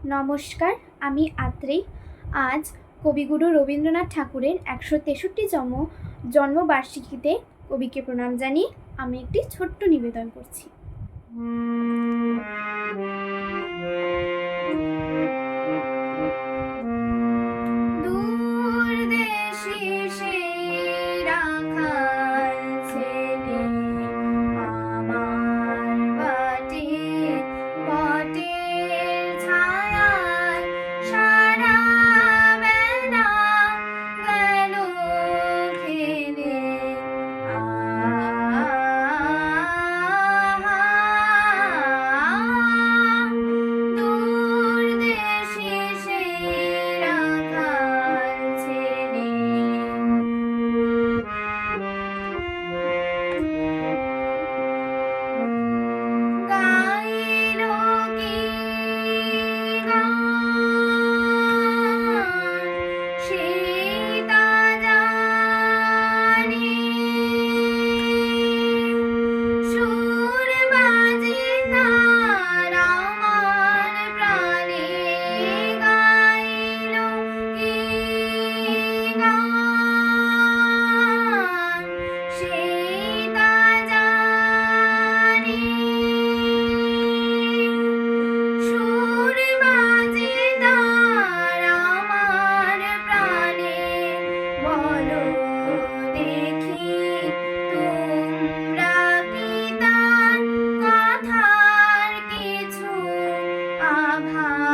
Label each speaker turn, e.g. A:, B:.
A: নমস্কার, আমি আত্রেই। আজ কবিগুরু রবীন্দ্রনাথ ঠাকুরের ১৬৩তম জন্মবার্ষিকীতে কবিকে প্রণাম জানিয়ে আমি একটি ছোট্ট নিবেদন করছি। দূর দেশে সেই রাখাল ছেলে আমার বাটে পটের ছায়ায় সারা বেলা গেল খেলে। দূর দেশে সেই রাখাল ছেলে গাইল কি গান সীতা জানে, সুর বাজে তার আমার প্রাণে। গাইল কি গান সীতা জানে, সুর বাজে তার আমার প্রাণে। বলো দেখি তোমরা কি তার কথার কিছু আভাস